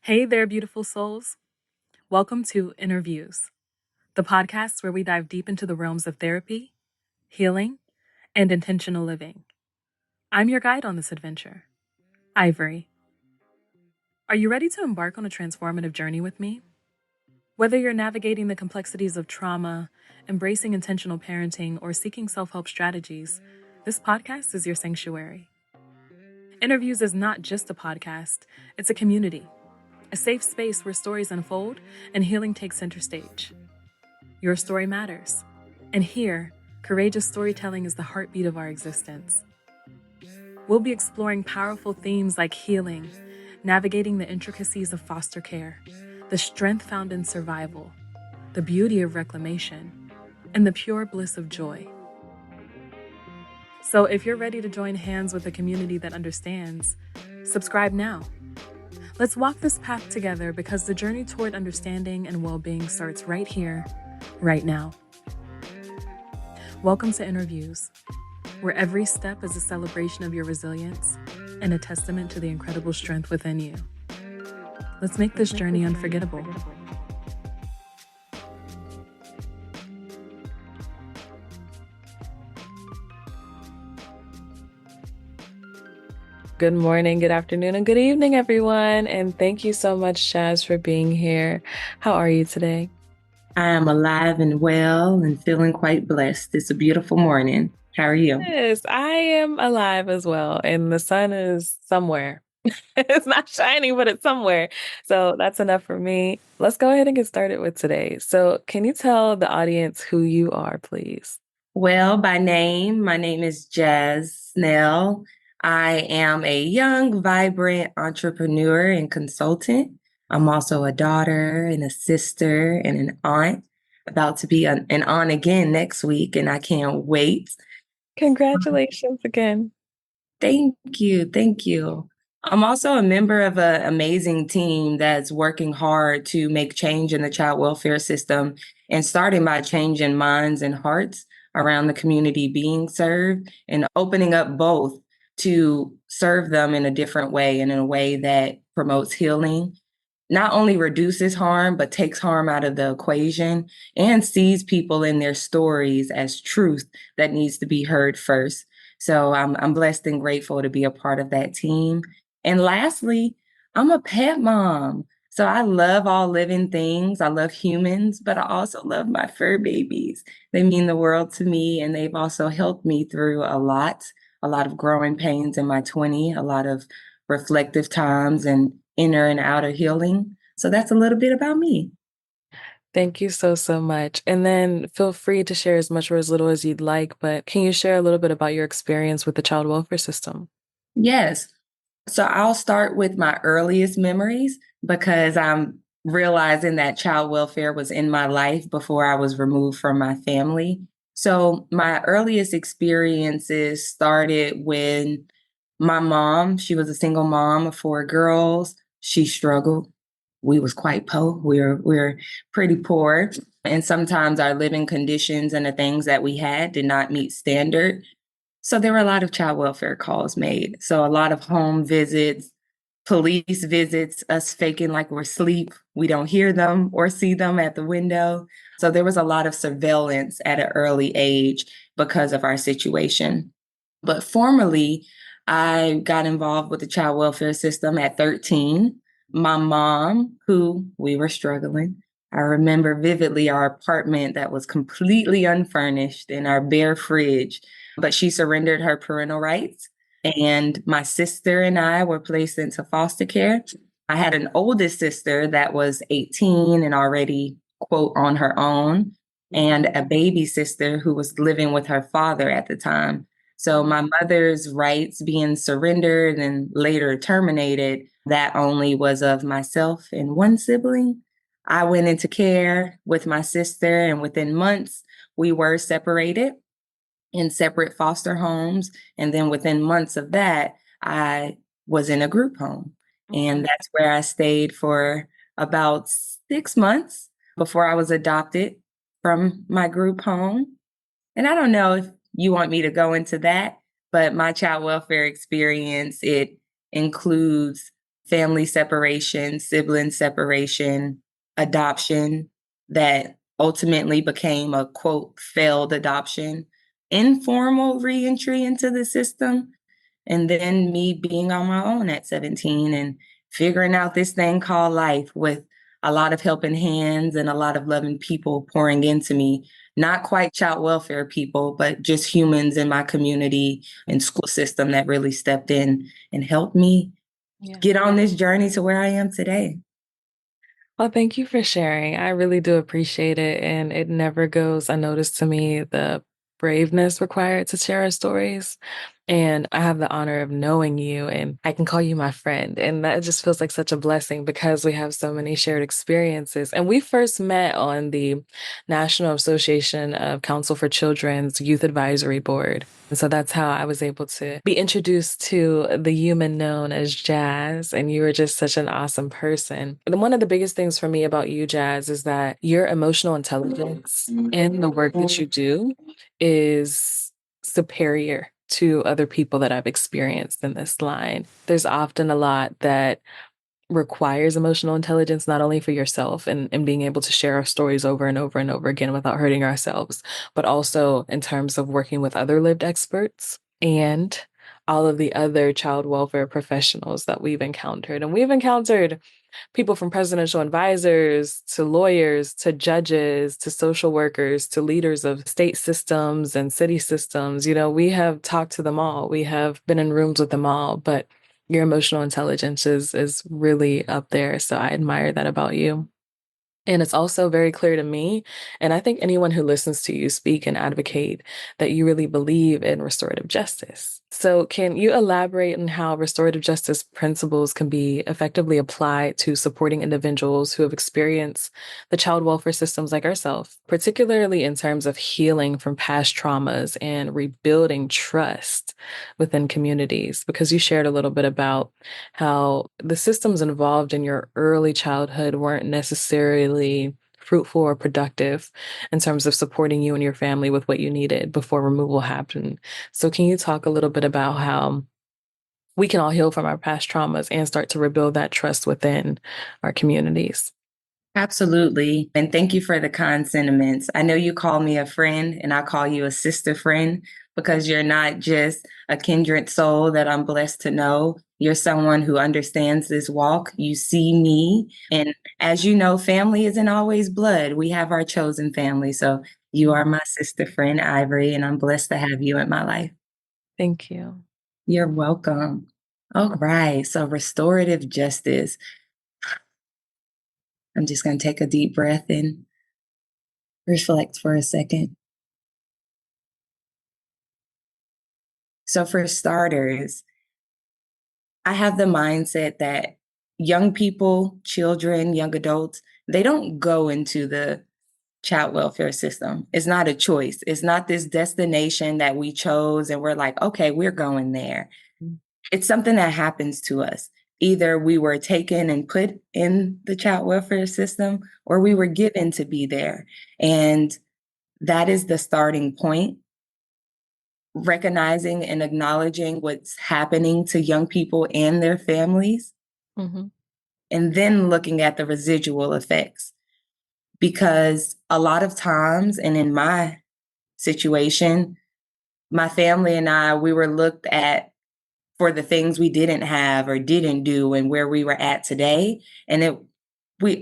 Hey there, beautiful souls. Welcome to InnerViews, the podcast where we dive deep into the realms of therapy, healing, and intentional living. I'm your guide on this adventure, Ivory. Are you ready to embark on a transformative journey with me? Whether you're navigating the complexities of trauma, embracing intentional parenting, or seeking self-help strategies, this podcast is your sanctuary. InnerViews is not just a podcast, it's a community, a safe space where stories unfold and healing takes center stage. Your story matters. And here, courageous storytelling is the heartbeat of our existence. We'll be exploring powerful themes like healing, navigating the intricacies of foster care, the strength found in survival, the beauty of reclamation, and the pure bliss of joy. So if you're ready to join hands with a community that understands, subscribe now. Let's walk this path together because the journey toward understanding and well-being starts right here, right now. Welcome to InnerViews, where every step is a celebration of your resilience and a testament to the incredible strength within you. Let's make this journey unforgettable. Good morning, good afternoon, and good evening, everyone. And thank you so much, Jas, for being here. How are you today? I am alive and well and feeling quite blessed. It's a beautiful morning. How are you? Yes, I am alive as well, and the sun is somewhere. It's not shining, but it's somewhere. So that's enough for me. Let's go ahead and get started with today. So, can you tell the audience who you are, please? Well, by name, my name is Jas Snell. I am a young, vibrant entrepreneur and consultant. I'm also a daughter and a sister and an aunt, about to be an aunt again next week, and I can't wait. Congratulations again. Thank you. Thank you. I'm also a member of an amazing team that's working hard to make change in the child welfare system and starting by changing minds and hearts around the community being served and opening up both to serve them in a different way and in a way that promotes healing, not only reduces harm, but takes harm out of the equation and sees people in their stories as truth that needs to be heard first. So I'm blessed and grateful to be a part of that team. And lastly, I'm a pet mom. So I love all living things. I love humans, but I also love my fur babies. They mean the world to me, and they've also helped me through a lot of growing pains in my 20s, a lot of reflective times and inner and outer healing. So that's a little bit about me. Thank you so much. And then feel free to share as much or as little as you'd like, but can you share a little bit about your experience with the child welfare system? Yes. So I'll start with my earliest memories because I'm realizing that child welfare was in my life before I was removed from my family. So my earliest experiences started when my mom, she was a single mom of four girls. She struggled. We was quite poor. We're pretty poor. And sometimes our living conditions and the things that we had did not meet standard. So there were a lot of child welfare calls made. So a lot of home visits, police visits, us faking like we're asleep. We don't hear them or see them at the window. So there was a lot of surveillance at an early age because of our situation. But formally, I got involved with the child welfare system at 13. My mom, who we were struggling, I remember vividly our apartment that was completely unfurnished and our bare fridge, but she surrendered her parental rights. And my sister and I were placed into foster care. I had an oldest sister that was 18 and already, quote, on her own, and a baby sister who was living with her father at the time. So my mother's rights being surrendered and later terminated, that only was of myself and one sibling. I went into care with my sister, and within months, we were separated in separate foster homes. And then within months of that, I was in a group home. And that's where I stayed for about 6 months before I was adopted from my group home. And I don't know if you want me to go into that, but my child welfare experience, it includes family separation, sibling separation, adoption that ultimately became a quote failed adoption, informal reentry into the system, and then me being on my own at 17 and figuring out this thing called life with a lot of helping hands and a lot of loving people pouring into me. Not quite child welfare people, but just humans in my community and school system that really stepped in and helped me Yeah. get on this journey to where I am today. Well, thank you for sharing. I really do appreciate it. And it never goes unnoticed to me the braveness required to share our stories. And I have the honor of knowing you, and I can call you my friend. And that just feels like such a blessing because we have so many shared experiences. And we first met on the National Association of Council for Children's Youth Advisory Board. And so that's how I was able to be introduced to the human known as Jas. And you were just such an awesome person. And one of the biggest things for me about you, Jas, is that your emotional intelligence in the work that you do is superior to other people that I've experienced in this line. There's often a lot that requires emotional intelligence, not only for yourself and being able to share our stories over and over and over again without hurting ourselves, but also in terms of working with other lived experts and all of the other child welfare professionals that we've encountered. And we've encountered people from presidential advisors to lawyers to judges to social workers to leaders of state systems and city systems. You know, we have talked to them all. We have been in rooms with them all, but your emotional intelligence is really up there. So I admire that about you. And it's also very clear to me, and I think anyone who listens to you speak and advocate, that you really believe in restorative justice. So, can you elaborate on how restorative justice principles can be effectively applied to supporting individuals who have experienced the child welfare systems like ourselves, particularly in terms of healing from past traumas and rebuilding trust within communities? Because you shared a little bit about how the systems involved in your early childhood weren't necessarily fruitful or productive in terms of supporting you and your family with what you needed before removal happened. So, can you talk a little bit about how we can all heal from our past traumas and start to rebuild that trust within our communities? Absolutely. And thank you for the kind sentiments. I know you call me a friend, and I call you a sister friend because you're not just a kindred soul that I'm blessed to know. You're someone who understands this walk. You see me. And as you know, family isn't always blood. We have our chosen family. So you are my sister friend, Ivory, and I'm blessed to have you in my life. Thank you. You're welcome. All right. So restorative justice. I'm just going to take a deep breath and reflect for a second. So, for starters, I have the mindset that young people, children, young adults, they don't go into the child welfare system. It's not a choice. It's not this destination that we chose and we're like, okay, we're going there. It's something that happens to us. Either we were taken and put in the child welfare system or we were given to be there. And that is the starting point. Recognizing and acknowledging what's happening to young people and their families, Mm-hmm. and then looking at the residual effects. Because a lot of times, and in my situation, my family and I, we were looked at for the things we didn't have or didn't do and where we were at today. And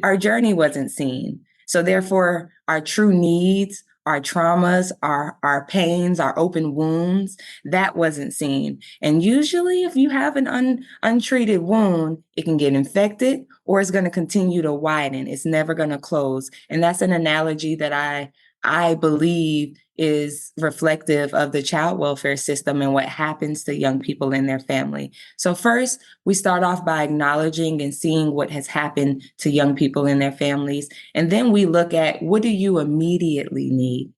our journey wasn't seen. So therefore, our true needs, our traumas, our pains, our open wounds, that wasn't seen. And usually if you have an untreated wound, it can get infected or it's going to continue to widen. It's never going to close. And that's an analogy that I believe is reflective of the child welfare system and what happens to young people and their family. So first, we start off by acknowledging and seeing what has happened to young people and their families. And then we look at, what do you immediately need?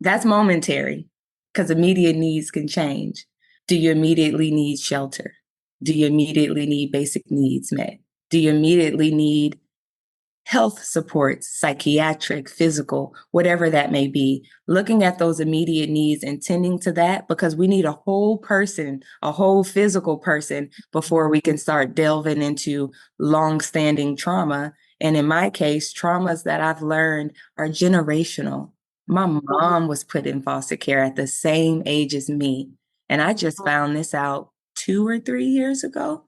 That's momentary because immediate needs can change. Do you immediately need shelter? Do you immediately need basic needs met? Do you immediately need health supports, psychiatric, physical, whatever that may be, looking at those immediate needs and tending to that, because we need a whole person, a whole physical person before we can start delving into long-standing trauma. And in my case, traumas that I've learned are generational. My mom was put in foster care at the same age as me. And I just found this out 2 or 3 years ago.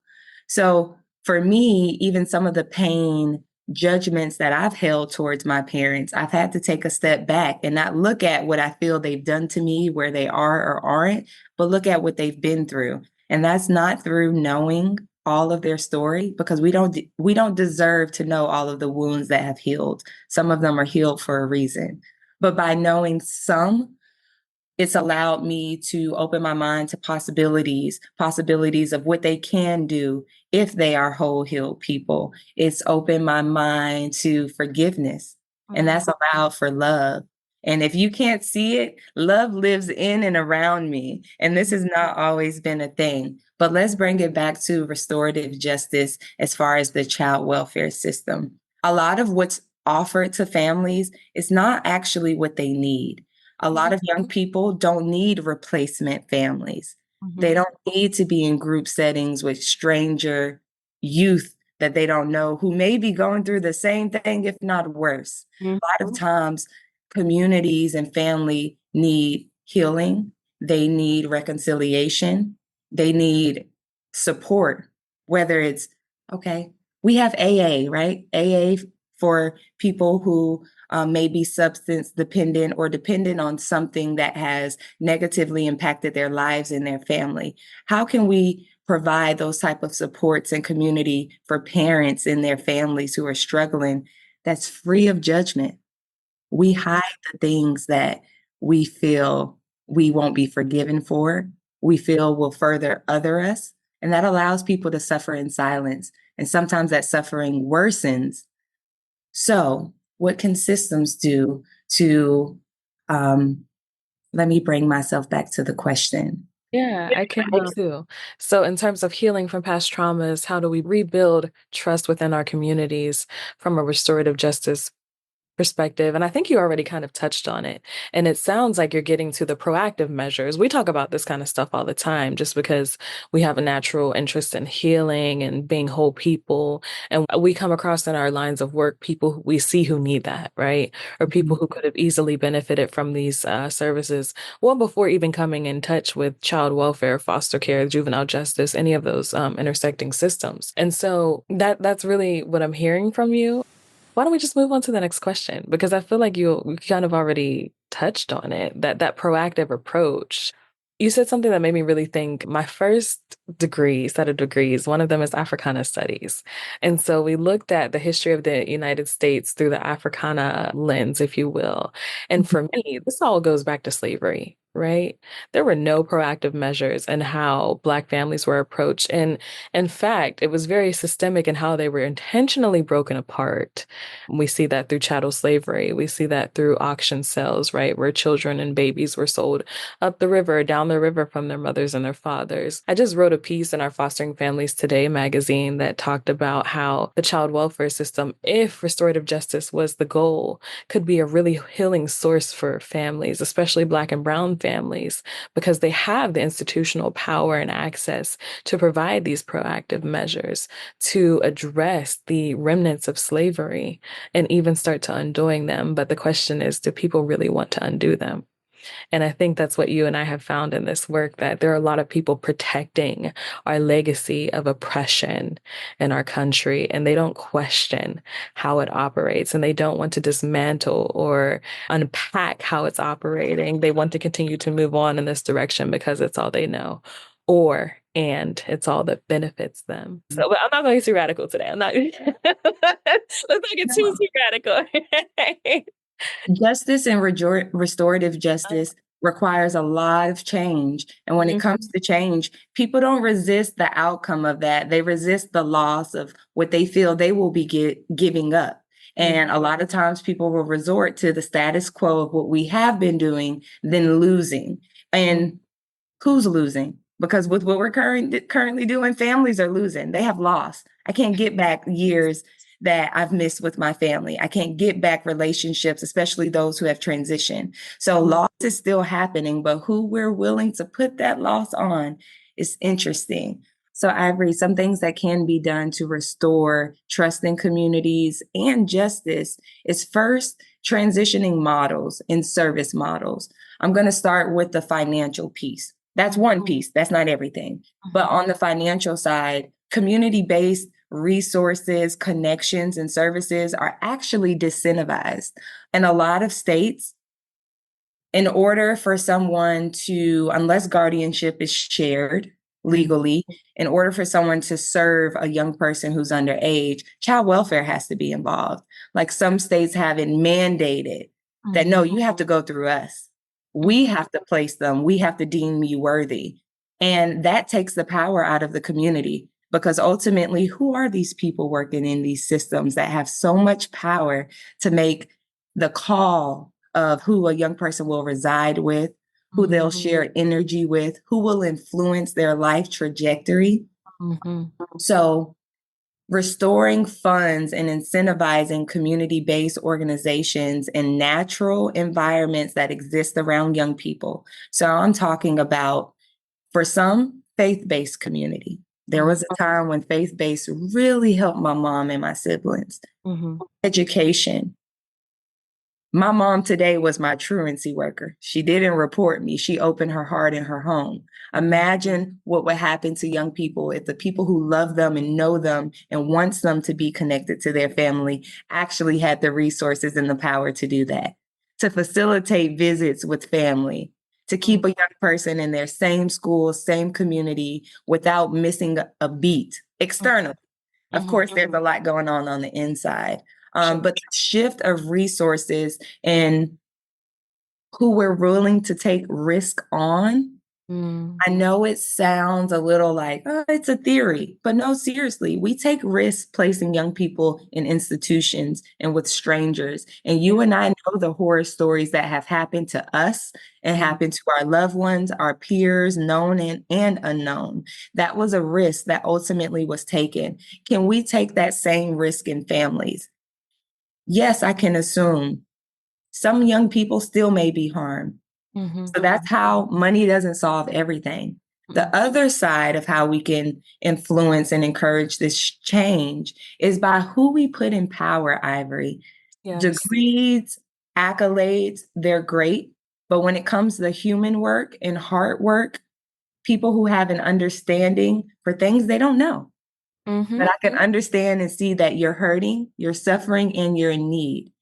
So for me, even some of the pain judgments that I've held towards my parents, I've had to take a step back and not look at what I feel they've done to me, where they are or aren't, but look at what they've been through. And that's not through knowing all of their story, because we don't deserve to know all of the wounds that have healed. Some of them are healed for a reason. But by knowing some, it's allowed me to open my mind to possibilities of what they can do if they are whole healed people. It's opened my mind to forgiveness, and that's allowed for love. And if you can't see it, love lives in and around me. And this has not always been a thing. But let's bring it back to restorative justice as far as the child welfare system. A lot of what's offered to families is not actually what they need. A lot of young people don't need replacement families. They don't need to be in group settings with stranger youth that they don't know, who may be going through the same thing, if not worse. A lot of times, communities and family need healing, they need reconciliation, they need support, whether it's, okay, we have AA, right? AA for people who may be substance dependent or dependent on something that has negatively impacted their lives and their family. How can we provide those type of supports and community for parents and their families who are struggling, that's free of judgment? We hide the things that we feel we won't be forgiven for, we feel will further other us, and that allows people to suffer in silence. And sometimes that suffering worsens. So, what can systems do to, um, let me bring myself back to the question. Yeah, I can too. So, in terms of healing from past traumas, how do we rebuild trust within our communities from a restorative justice perspective? And I think you already kind of touched on it. And it sounds like you're getting to the proactive measures. We talk about this kind of stuff all the time just because we have a natural interest in healing and being whole people. And we come across in our lines of work people who we see who need that, right? Or people who could have easily benefited from these services well before even coming in touch with child welfare, foster care, juvenile justice, any of those intersecting systems. And so that's really what I'm hearing from you. Why don't we just move on to the next question? Because I feel like you kind of already touched on it, that proactive approach. You said something that made me really think. My first degree, set of degrees, one of them is Africana Studies. And so we looked at the history of the United States through the Africana lens, if you will. And for me, this all goes back to slavery, right? There were no proactive measures in how Black families were approached. And in fact, it was very systemic in how they were intentionally broken apart. We see that through chattel slavery. We see that through auction sales, right? Where children and babies were sold up the river, down the river from their mothers and their fathers. I just wrote a piece in our Fostering Families Today magazine that talked about how the child welfare system, if restorative justice was the goal, could be a really healing source for families, especially Black and Brown families, because they have the institutional power and access to provide these proactive measures to address the remnants of slavery and even start to undoing them. But the question is, do people really want to undo them? And I think that's what you and I have found in this work, that there are a lot of people protecting our legacy of oppression in our country, and they don't question how it operates, and they don't want to dismantle or unpack how it's operating. They want to continue to move on in this direction because it's all they know. And it's all that benefits them. So but I'm not going to get too radical today. I'm not, let's not get too, No. too radical. Justice and restorative justice requires a lot of change. And when it comes to change, people don't resist the outcome of that. They resist the loss of what they feel they will be giving up. And a lot of times people will resort to the status quo of what we have been doing, then losing. And who's losing? Because with what we're currently doing, families are losing. They have lost. I can't get back years. that I've missed with my family. I can't get back relationships, especially those who have transitioned. So loss is still happening, but who we're willing to put that loss on is interesting. So, Ivory, some things that can be done to restore trust in communities and justice is first transitioning models and service models. I'm going to start with the financial piece. That's one piece, that's not everything. But on the financial side, community based resources, connections, and services are actually disincentivized. In a lot of states, in order for someone to, unless guardianship is shared legally, in order for someone to serve a young person who's underage, child welfare has to be involved. Like some states have it mandated that no, you have to go through us. We have to place them. We have to deem you worthy. And that takes the power out of the community because ultimately, who are these people working in these systems that have so much power to make the call of who a young person will reside with, who they'll share energy with, who will influence their life trajectory? So, restoring funds and incentivizing community based organizations and natural environments that exist around young people. So, I'm talking about, for some, faith based community. There was a time when faith based really helped my mom and my siblings. Education. My mom today was my truancy worker. She didn't report me. She opened her heart in her home. Imagine what would happen to young people if the people who love them and know them and wants them to be connected to their family actually had the resources and the power to do that, to facilitate visits with family, to keep a young person in their same school, same community without missing a beat externally. Of course, there's a lot going on the inside. But the shift of resources and who we're willing to take risk on. I know it sounds a little like, oh, it's a theory, but no, seriously, we take risks placing young people in institutions and with strangers. And you and I know the horror stories that have happened to us and happened to our loved ones, our peers, known and unknown. That was a risk that ultimately was taken. Can we take that same risk in families? Yes, I can assume some young people still may be harmed. So that's how money doesn't solve everything. The other side of how we can influence and encourage this change is by who we put in power, Ivory. Degrees, accolades, they're great. But when it comes to the human work and hard work, people who have an understanding for things they don't know, that I can understand and see that you're hurting, you're suffering, and you're in need.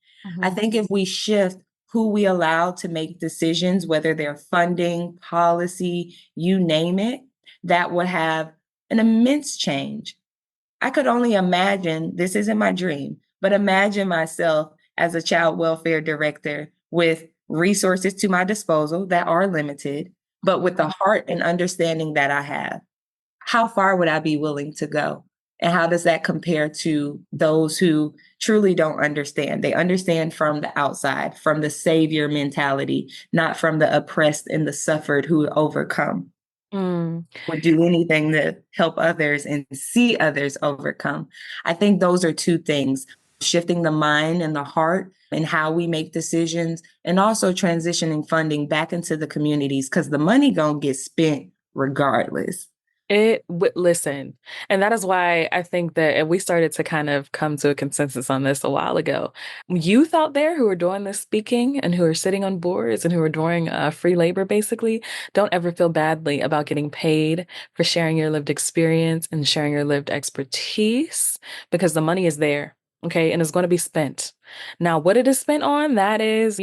I think if we shift who we allow to make decisions, whether they're funding, policy, you name it, that would have an immense change. I could only imagine, this isn't my dream, but imagine myself as a child welfare director with resources to my disposal that are limited, but with the heart and understanding that I have. How far would I be willing to go? And how does that compare to those who truly don't understand? They understand from the outside, from the savior mentality, not from the oppressed and the suffered who overcome. Would do anything to help others and see others overcome. I think those are two things: shifting the mind and the heart and how we make decisions, and also transitioning funding back into the communities because the money gonna get spent regardless. Listen, and that is why I think that and we started to kind of come to a consensus on this a while ago. Youth out there who are doing this speaking and who are sitting on boards and who are doing free labor, basically, don't ever feel badly about getting paid for sharing your lived experience and sharing your lived expertise because the money is there. Okay. And it's going to be spent. Now, what it is spent on, that is,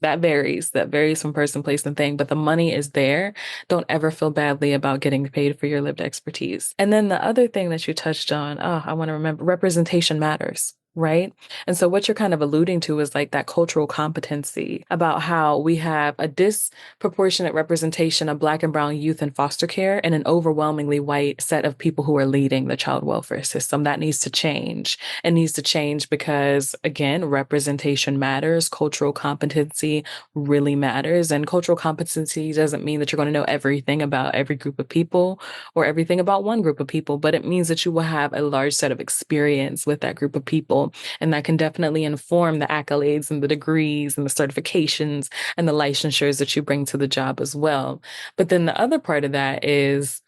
that varies. That varies from person, place, and thing, but the money is there. Don't ever feel badly about getting paid for your lived expertise. And then the other thing that you touched on, oh, I want to remember, representation matters. Right. And so what you're kind of alluding to is like that cultural competency about how we have a disproportionate representation of Black and Brown youth in foster care and an overwhelmingly white set of people who are leading the child welfare system. That needs to change. It needs to change because, again, representation matters. Cultural competency really matters. And cultural competency doesn't mean that you're going to know everything about every group of people or everything about one group of people, but it means that you will have a large set of experience with that group of people. And that can definitely inform the accolades and the degrees and the certifications and the licensures that you bring to the job as well. But then the other part of that is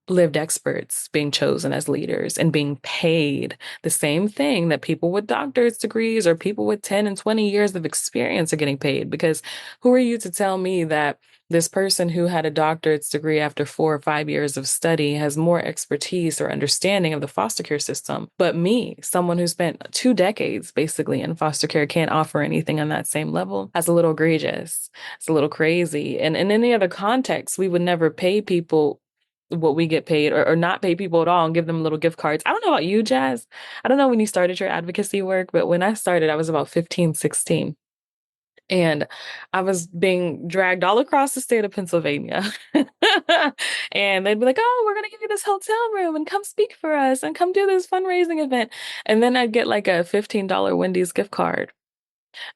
lived experts being chosen as leaders and being paid the same thing that people with doctorate degrees or people with 10 and 20 years of experience are getting paid. Because who are you to tell me that this person who had a doctorate's degree after 4 or 5 years of study has more expertise or understanding of the foster care system? But me, someone who spent 2 decades basically in foster care, can't offer anything on that same level. That's a little egregious. It's a little crazy. And in any other context, we would never pay people what we get paid or not pay people at all and give them little gift cards. I don't know about you, Jas. I don't know when you started your advocacy work, but when I started, I was about 15, 16. And I was being dragged all across the state of Pennsylvania. And they'd be like, oh, we're going to give you this hotel room and come speak for us and come do this fundraising event. And then I'd get like a $15 Wendy's gift card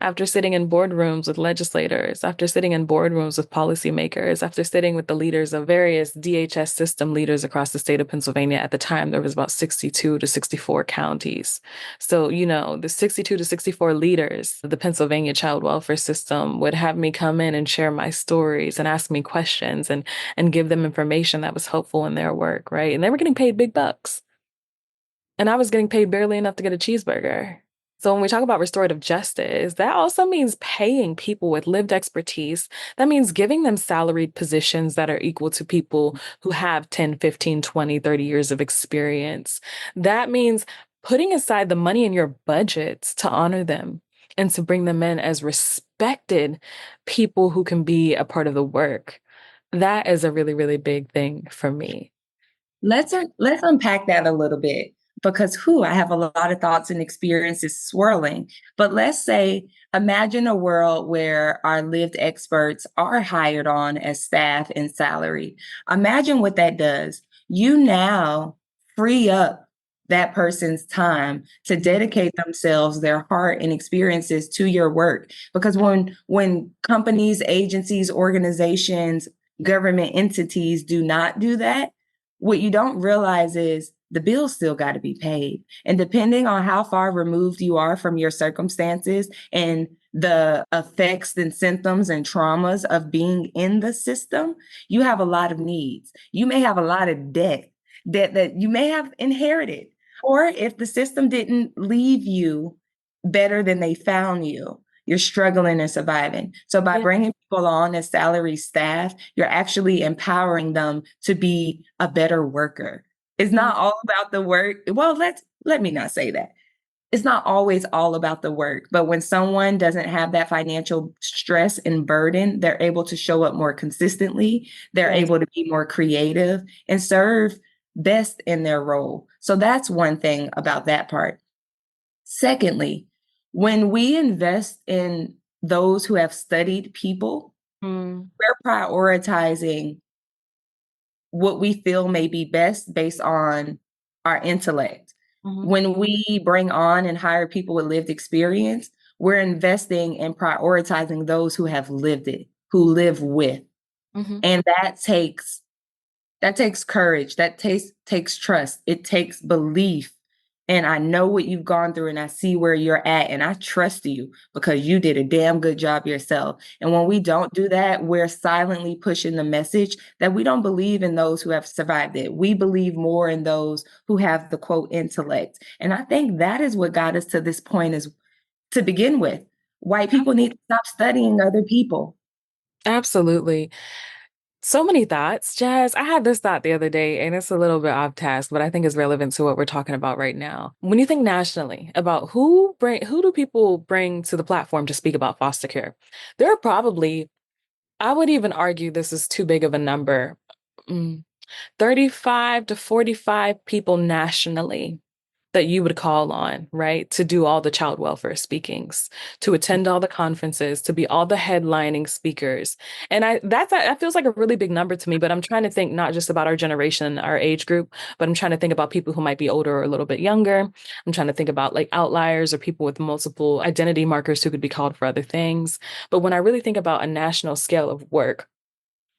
after sitting in boardrooms with legislators, after sitting in boardrooms with policymakers, after sitting with the leaders of various DHS system leaders across the state of Pennsylvania. At the time, there was about 62 to 64 counties. So, the 62 to 64 leaders of the Pennsylvania child welfare system would have me come in and share my stories and ask me questions and give them information that was helpful in their work, right? And they were getting paid big bucks. And I was getting paid barely enough to get a cheeseburger. So when we talk about restorative justice, that also means paying people with lived expertise. That means giving them salaried positions that are equal to people who have 10, 15, 20, 30 years of experience. That means putting aside the money in your budgets to honor them and to bring them in as respected people who can be a part of the work. That is a really, really big thing for me. Let's unpack that a little bit because I have a lot of thoughts and experiences swirling. But let's say, imagine a world where our lived experts are hired on as staff and salary. Imagine what that does. You now free up that person's time to dedicate themselves, their heart and experiences to your work. Because when companies, agencies, organizations, government entities do not do that, what you don't realize is the bills still got to be paid. And depending on how far removed you are from your circumstances and the effects and symptoms and traumas of being in the system, you have a lot of needs. You may have a lot of debt that you may have inherited. Or if the system didn't leave you better than they found you, you're struggling and surviving. So by bringing people on as salary staff, you're actually empowering them to be a better worker. It's not all about the work. Well, let me not say that. It's not always all about the work, but when someone doesn't have that financial stress and burden, they're able to show up more consistently. They're able to be more creative and serve best in their role. So that's one thing about that part. Secondly, when we invest in those who have studied people, we're prioritizing what we feel may be best based on our intellect. When we bring on and hire people with lived experience, we're investing and prioritizing those who have lived it, who live with. And that takes courage, takes trust, it takes belief. And I know what you've gone through and I see where you're at and I trust you because you did a damn good job yourself. And when we don't do that, we're silently pushing the message that we don't believe in those who have survived it. We believe more in those who have the quote intellect. And I think that is what got us to this point is to begin with. White people need to stop studying other people. Absolutely. So many thoughts, Jas. I had this thought the other day, and it's a little bit off task, but I think it's relevant to what we're talking about right now. When you think nationally about who do people bring to the platform to speak about foster care, there are probably, I would even argue this is too big of a number, 35 to 45 people nationally that you would call on, right, to do all the child welfare speakings, to attend all the conferences, to be all the headlining speakers? And that feels like a really big number to me, but I'm trying to think not just about our generation, our age group, but I'm trying to think about people who might be older or a little bit younger. I'm trying to think about like outliers or people with multiple identity markers who could be called for other things. But when I really think about a national scale of work,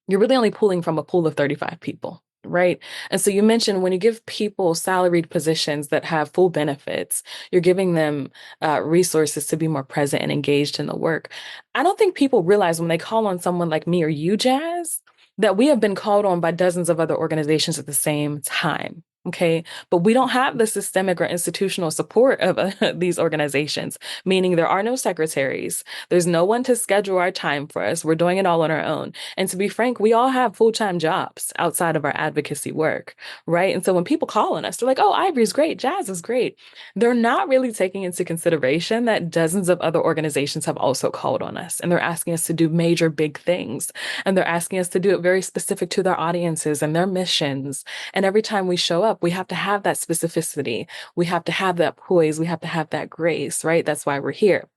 you're really only pulling from a pool of 35 people, right? And so you mentioned when you give people salaried positions that have full benefits, you're giving them resources to be more present and engaged in the work. I don't think people realize when they call on someone like me or you, Jas, that we have been called on by dozens of other organizations at the same time. Okay. But we don't have the systemic or institutional support of these organizations, meaning there are no secretaries. There's no one to schedule our time for us. We're doing it all on our own. And to be frank, we all have full-time jobs outside of our advocacy work, right? And so when people call on us, they're like, oh, Ivory's great, Jas is great. They're not really taking into consideration that dozens of other organizations have also called on us, and they're asking us to do major, big things. And they're asking us to do it very specific to their audiences and their missions. And every time we show up, we have to have that specificity. We have to have that poise. We have to have that grace, right? That's why we're here.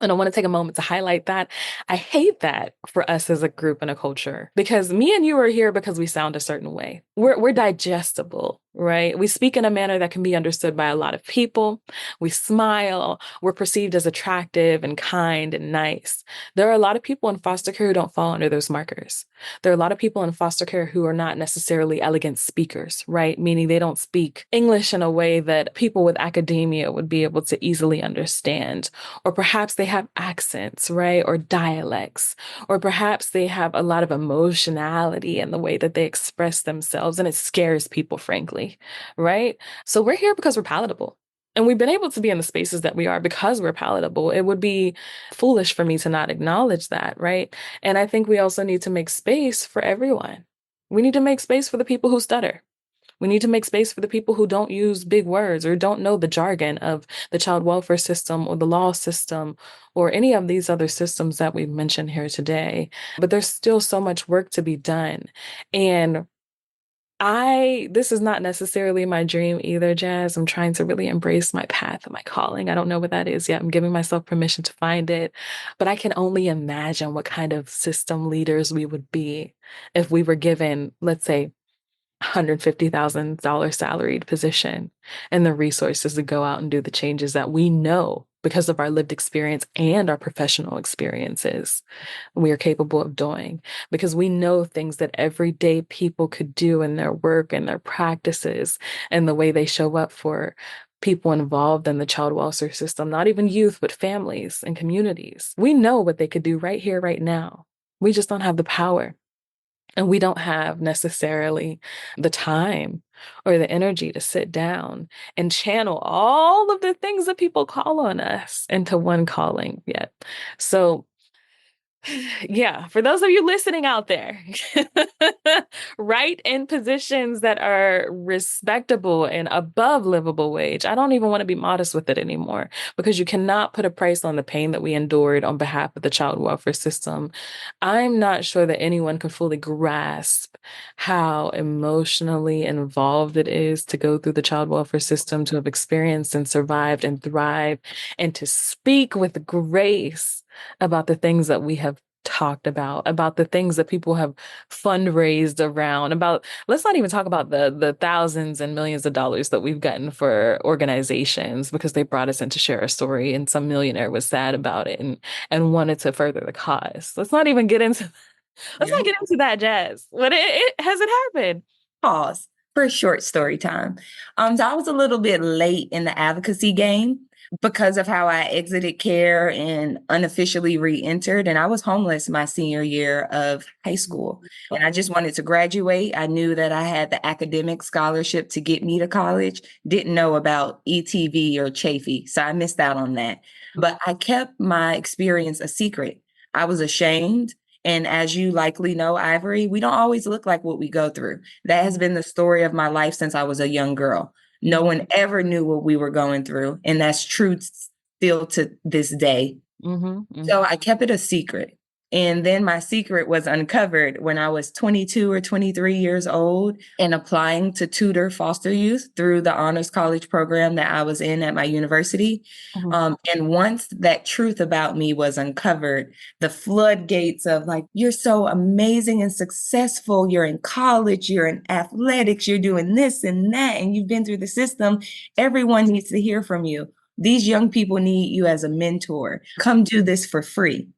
And I want to take a moment to highlight that. I hate that for us as a group and a culture, because me and you are here because we sound a certain way. We're digestible, right? We speak in a manner that can be understood by a lot of people. We smile. We're perceived as attractive and kind and nice. There are a lot of people in foster care who don't fall under those markers. There are a lot of people in foster care who are not necessarily elegant speakers, right? Meaning they don't speak English in a way that people with academia would be able to easily understand. Or perhaps they have accents, right? Or dialects. Or perhaps they have a lot of emotionality in the way that they express themselves. And it scares people, frankly, right? So we're here because we're palatable. And we've been able to be in the spaces that we are because we're palatable. It would be foolish for me to not acknowledge that, right? And I think we also need to make space for everyone. We need to make space for the people who stutter. We need to make space for the people who don't use big words or don't know the jargon of the child welfare system or the law system or any of these other systems that we've mentioned here today. But there's still so much work to be done. And this is not necessarily my dream either, Jas. I'm trying to really embrace my path and my calling. I don't know what that is yet. I'm giving myself permission to find it. But I can only imagine what kind of system leaders we would be if we were given, let's say, $150,000 salaried position and the resources to go out and do the changes that we know because of our lived experience and our professional experiences we are capable of doing, because we know things that everyday people could do in their work and their practices and the way they show up for people involved in the child welfare system, not even youth, but families and communities. We know what they could do right here, right now. We just don't have the power. And we don't have necessarily the time or the energy to sit down and channel all of the things that people call on us into one calling yet. So yeah, for those of you listening out there, right in positions that are respectable and above livable wage. I don't even want to be modest with it anymore, because you cannot put a price on the pain that we endured on behalf of the child welfare system. I'm not sure that anyone can fully grasp how emotionally involved it is to go through the child welfare system, to have experienced and survived and thrived, and to speak with grace about the things that we have talked about the things that people have fundraised around, about, let's not even talk about the thousands and millions of dollars that we've gotten for organizations because they brought us in to share a story and some millionaire was sad about it and wanted to further the cause. Let's Yeah. not get into that, Jas. What it has it happened? Pause for a short story time. So I was a little bit late in the advocacy game because of how I exited care and unofficially re-entered. And I was homeless my senior year of high school. And I just wanted to graduate. I knew that I had the academic scholarship to get me to college, didn't know about ETV or Chafee. So I missed out on that. But I kept my experience a secret. I was ashamed. And as you likely know, Ivory, we don't always look like what we go through. That has been the story of my life since I was a young girl. No one ever knew what we were going through. And that's true still to this day. Mm-hmm, mm-hmm. So I kept it a secret. And then my secret was uncovered when I was 22 or 23 years old and applying to tutor foster youth through the honors college program that I was in at my university. Mhm. And once that truth about me was uncovered, the floodgates of like, you're so amazing and successful. You're in college, you're in athletics, you're doing this and that, and you've been through the system. Everyone needs to hear from you. These young people need you as a mentor. Come do this for free.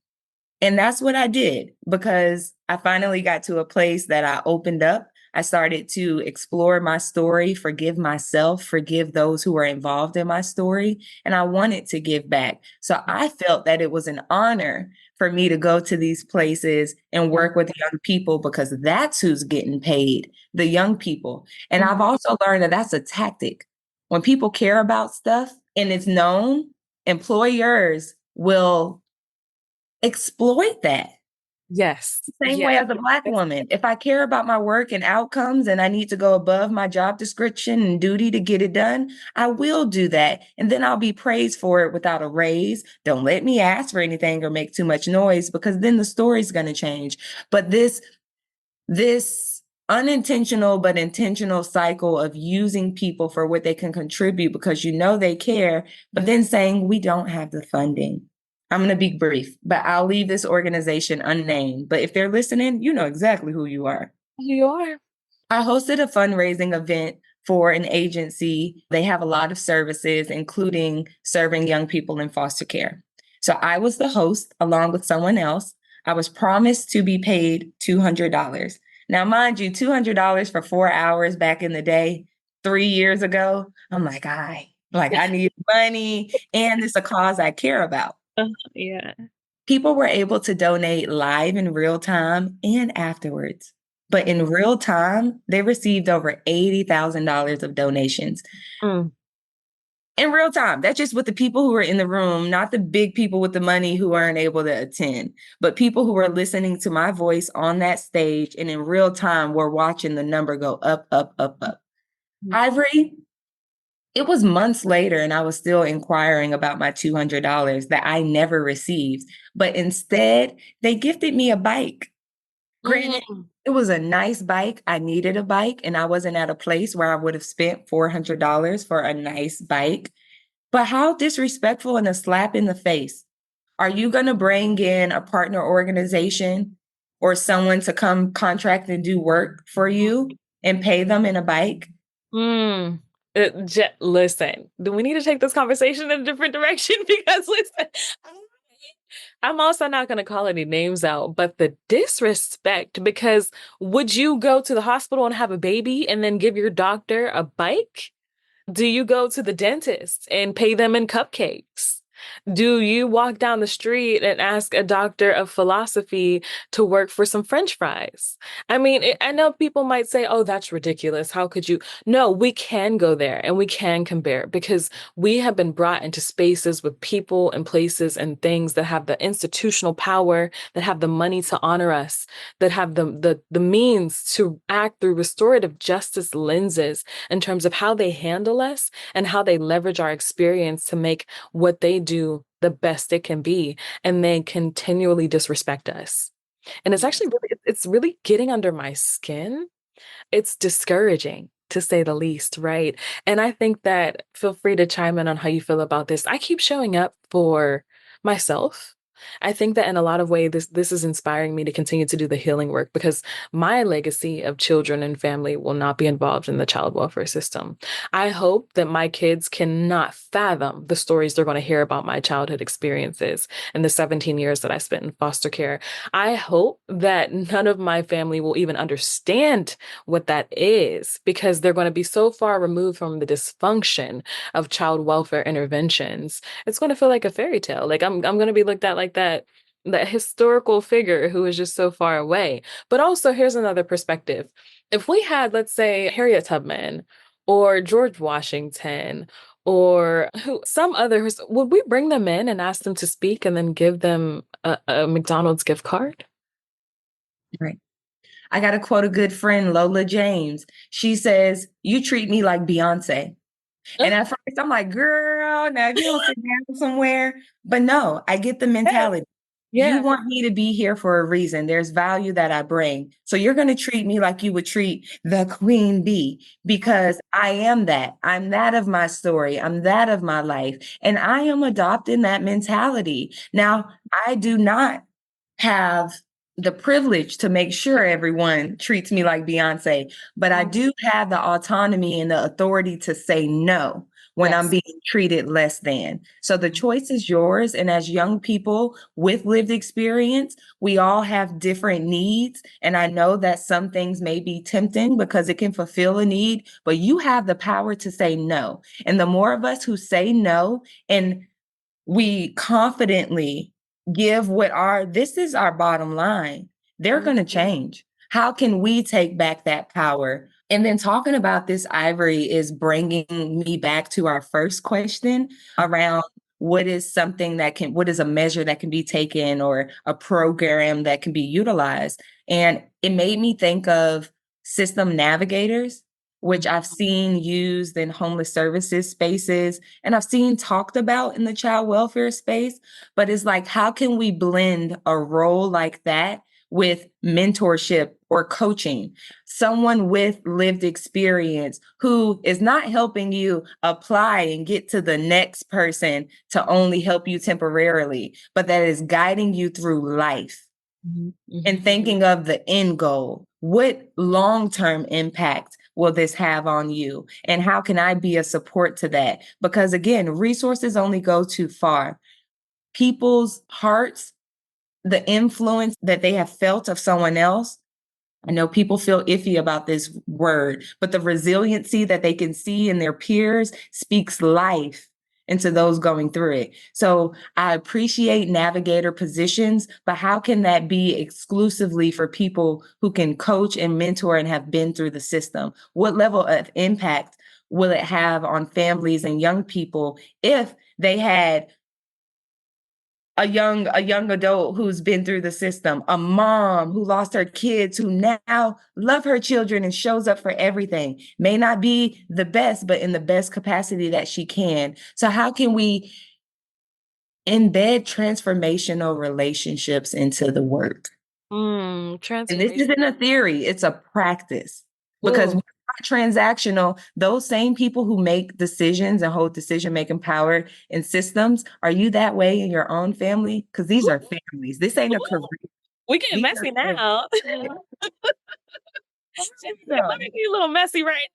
And that's what I did because I finally got to a place that I opened up. I started to explore my story, forgive myself, forgive those who were involved in my story, and I wanted to give back. So I felt that it was an honor for me to go to these places and work with young people because that's who's getting paid, the young people. And I've also learned that that's a tactic. When people care about stuff and it's known, employers will exploit that. Yes. Same Yeah. way as a Black woman. If I care about my work and outcomes and I need to go above my job description and duty to get it done, I will do that. And then I'll be praised for it without a raise. Don't let me ask for anything or make too much noise because then the story's going to change. But this unintentional but intentional cycle of using people for what they can contribute because you know they care, but then saying we don't have the funding. I'm going to be brief, but I'll leave this organization unnamed. But if they're listening, you know exactly who you are. You are. I hosted a fundraising event for an agency. They have a lot of services, including serving young people in foster care. So I was the host along with someone else. I was promised to be paid $200. Now, mind you, $200 for 4 hours back in the day, 3 years ago, I'm like, I need money and it's a cause I care about. Yeah. People were able to donate live in real time and afterwards. But in real time, they received over $80,000 of donations. Mm. In real time, that's just with the people who were in the room, not the big people with the money who weren't able to attend, but people who were listening to my voice on that stage and in real time were watching the number go up, up, up, up. Ivory, it was months later, and I was still inquiring about my $200 that I never received. But instead, they gifted me a bike. Granted, Mm. it was a nice bike. I needed a bike, and I wasn't at a place where I would have spent $400 for a nice bike. But how disrespectful and a slap in the face. Are you going to bring in a partner organization or someone to come contract and do work for you and pay them in a bike? Mm. Listen, do we need to take this conversation in a different direction? Because listen, I'm also not going to call any names out, but the disrespect, because would you go to the hospital and have a baby and then give your doctor a bike? Do you go to the dentist and pay them in cupcakes? Do you walk down the street and ask a doctor of philosophy to work for some French fries? I mean, I know people might say, oh, that's ridiculous. How could you? No, we can go there and we can compare because we have been brought into spaces with people and places and things that have the institutional power, that have the money to honor us, that have the means to act through restorative justice lenses in terms of how they handle us and how they leverage our experience to make what they do the best it can be, and they continually disrespect us. And it's actually really, it's really getting under my skin. It's discouraging to say the least, right? And I think that feel free to chime in on how you feel about this. I keep showing up for myself. I think that in a lot of ways, this is inspiring me to continue to do the healing work because my legacy of children and family will not be involved in the child welfare system. I hope that my kids cannot fathom the stories they're going to hear about my childhood experiences and the 17 years that I spent in foster care. I hope that none of my family will even understand what that is because they're going to be so far removed from the dysfunction of child welfare interventions. It's going to feel like a fairy tale. Like I'm going to be looked at like that historical figure who is just so far away. But also here's another perspective. If we had, let's say, Harriet Tubman or George Washington or who some others, would we bring them in and ask them to speak and then give them a McDonald's gift card? Right. I got to quote a good friend, Lola James. She says, "You treat me like Beyonce." And at first, I'm like, girl, now if you don't sit down somewhere. But no, I get the mentality. You Yeah. want me to be here for a reason. There's value that I bring. So you're going to treat me like you would treat the queen bee because I am that. I'm that of my story. I'm that of my life. And I am adopting that mentality. Now, I do not have the privilege to make sure everyone treats me like Beyonce, but I do have the autonomy and the authority to say no when I'm Yes. being treated less than. So the choice is yours. And as young people with lived experience, we all have different needs. And I know that some things may be tempting because it can fulfill a need, but you have the power to say no. And the more of us who say no and we confidently give this is our bottom line, they're going to change. How can we take back that power? And then talking about this, Ivory, is bringing me back to our first question around what is a measure that can be taken or a program that can be utilized? And it made me think of system navigators, which I've seen used in homeless services spaces and I've seen talked about in the child welfare space. But it's like, how can we blend a role like that with mentorship or coaching? Someone with lived experience who is not helping you apply and get to the next person to only help you temporarily, but that is guiding you through life and thinking of the end goal. What long-term impact will this have on you? And how can I be a support to that? Because again, resources only go too far. People's hearts, the influence that they have felt of someone else, I know people feel iffy about this word, but the resiliency that they can see in their peers speaks life into those going through it. So I appreciate navigator positions, but how can that be exclusively for people who can coach and mentor and have been through the system? What level of impact will it have on families and young people if they had a young adult who's been through the system, a mom who lost her kids who now love her children and shows up for everything, may not be the best, but in the best capacity that she can. So how can we embed transformational relationships into the work? And this Transformation. isn't a theory, it's a practice. Because Ooh. we're not transactional, those same people who make decisions and hold decision-making power in systems, are you that way in your own family? Because these are families. This ain't a career. We getting These are messy now. Let me families. be a little messy right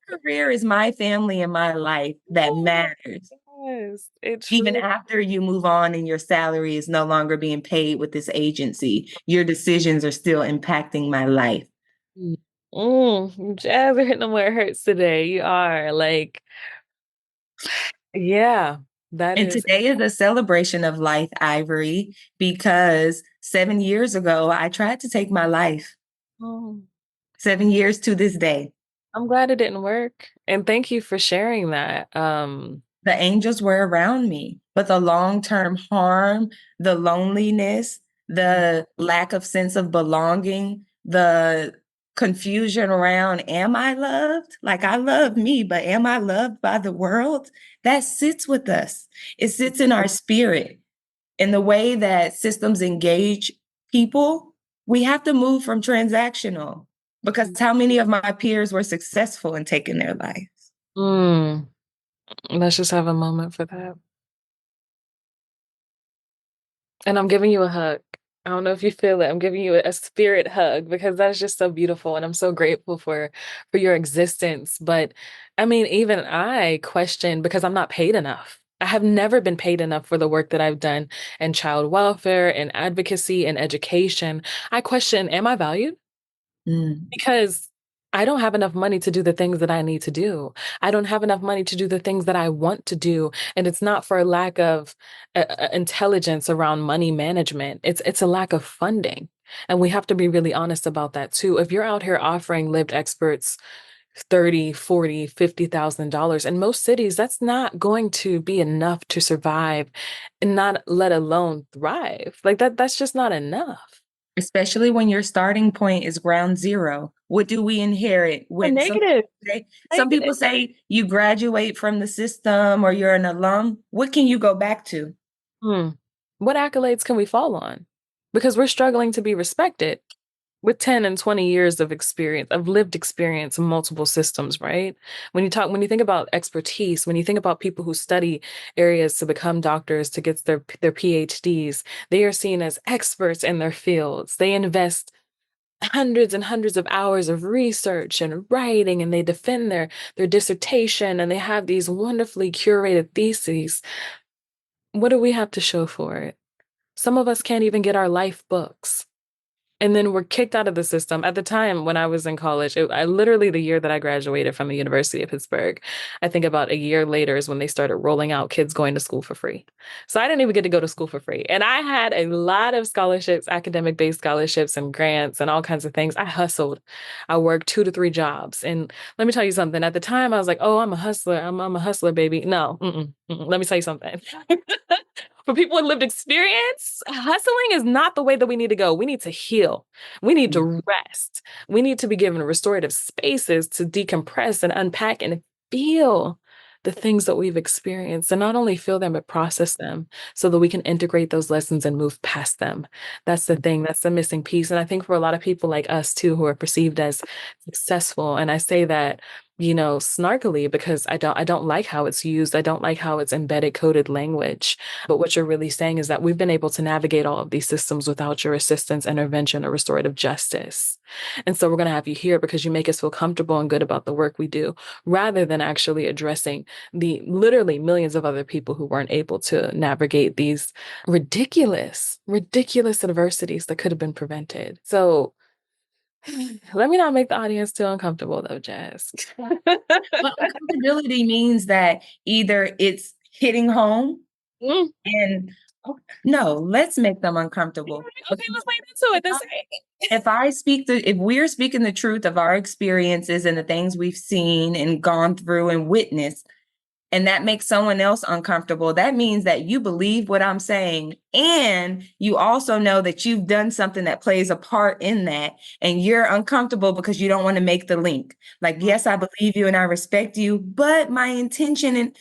Your career is my family and my life that now. matters. Yes, it Even truly. after you move on and your salary is no longer being paid with this agency, your decisions are still impacting my life. Jazz are hitting them where it hurts today. You are like, yeah, that And is. today is a celebration of life, Ivory, because 7 years ago, I tried to take my life. Oh, 7 years to this day. I'm glad it didn't work. And thank you for sharing that. The angels were around me, but the long-term harm, the loneliness, the lack of sense of belonging, the confusion around, am I loved? Like I love me, but am I loved by the world? That sits with us. It sits in our spirit. In the way that systems engage people, we have to move from transactional because how many of my peers were successful in taking their life? mm, let's just have a moment for that. And I'm giving you a hug. I don't know if you feel it. I'm giving you a spirit hug because that's just so beautiful and I'm so grateful for your existence. But I mean, even I question because I'm not paid enough. I have never been paid enough for the work that I've done in child welfare and advocacy and education. I question, am I valued? Mm. Because I don't have enough money to do the things that I need to do. I don't have enough money to do the things that I want to do. And it's not for a lack of intelligence around money management. It's a lack of funding. And we have to be really honest about that too. If you're out here offering lived experts 30, 40, $50,000 in most cities, that's not going to be enough to survive and not let alone thrive. Like that's just not enough. Especially when your starting point is ground zero. What do we inherit Or when negative, some negative. people say you graduate from the system or you're an alum? What can you go back to? Hmm. What accolades can we fall on? Because we're struggling to be respected with 10 and 20 years of experience, of lived experience in multiple systems, right? When you think about expertise, when you think about people who study areas to become doctors, to get their PhDs, they are seen as experts in their fields. They invest hundreds and hundreds of hours of research and writing, and they defend their dissertation, and they have these wonderfully curated theses. What do we have to show for it? Some of us can't even get our life books. And then we're kicked out of the system. At the time when I was in college, I literally, the year that I graduated from the University of Pittsburgh, I think about a year later is when they started rolling out kids going to school for free. So I didn't even get to go to school for free. And I had a lot of scholarships, academic based scholarships and grants and all kinds of things. I hustled. I worked 2 to 3 jobs. And let me tell you something. At the time, I was like, oh, I'm a hustler. I'm a hustler, baby. No, let me tell you something. For people with lived experience, hustling is not the way that we need to go. We need to heal. We need to rest. We need to be given restorative spaces to decompress and unpack and feel the things that we've experienced, and not only feel them, but process them so that we can integrate those lessons and move past them. That's the thing. That's the missing piece. And I think for a lot of people like us too, who are perceived as successful, and I say that, snarkily, because I don't like how it's used. I don't like how it's embedded coded language. But what you're really saying is that we've been able to navigate all of these systems without your assistance, intervention, or restorative justice. And so we're going to have you here because you make us feel comfortable and good about the work we do, rather than actually addressing the literally millions of other people who weren't able to navigate these ridiculous, ridiculous adversities that could have been prevented. So let me not make the audience too uncomfortable, though, Jas. Well, uncomfortability means that either it's hitting home Mm, and oh, no, let's make them uncomfortable. okay, let's lean into it. This If we're speaking the truth of our experiences and the things we've seen and gone through and witnessed, and that makes someone else uncomfortable, that means that you believe what I'm saying. And you also know that you've done something that plays a part in that. And you're uncomfortable because you don't want to make the link. Like, yes, I believe you and I respect you, but my intention and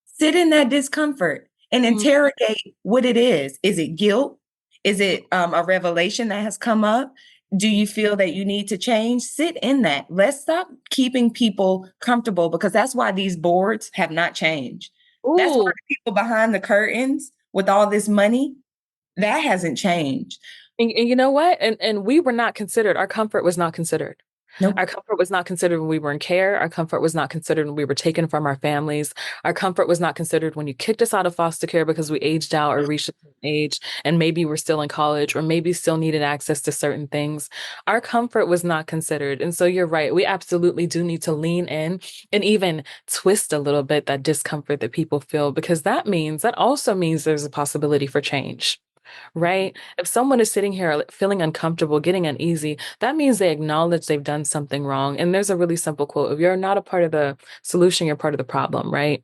sit in that discomfort and Mm, interrogate what it is. Is it guilt? Is it a revelation that has come up? Do you feel that you need to change? Sit in that. Let's stop keeping people comfortable, because that's why these boards have not changed. That's why ooh, the people behind the curtains with all this money, that hasn't changed. and you know what? And we were not considered. Our comfort was not considered. Our Nope. comfort was not considered when we were in care. Our comfort was not considered when we were taken from our families. Our comfort was not considered when you kicked us out of foster care because we aged out or reached a certain age and maybe we're still in college or maybe still needed access to certain things. Our comfort was not considered. And so you're right. We absolutely do need to lean in and even twist a little bit that discomfort that people feel, because that also means there's a possibility for change. Right? If someone is sitting here feeling uncomfortable, getting uneasy, that means they acknowledge they've done something wrong. And there's a really simple quote: if you're not a part of the solution, you're part of the problem, right?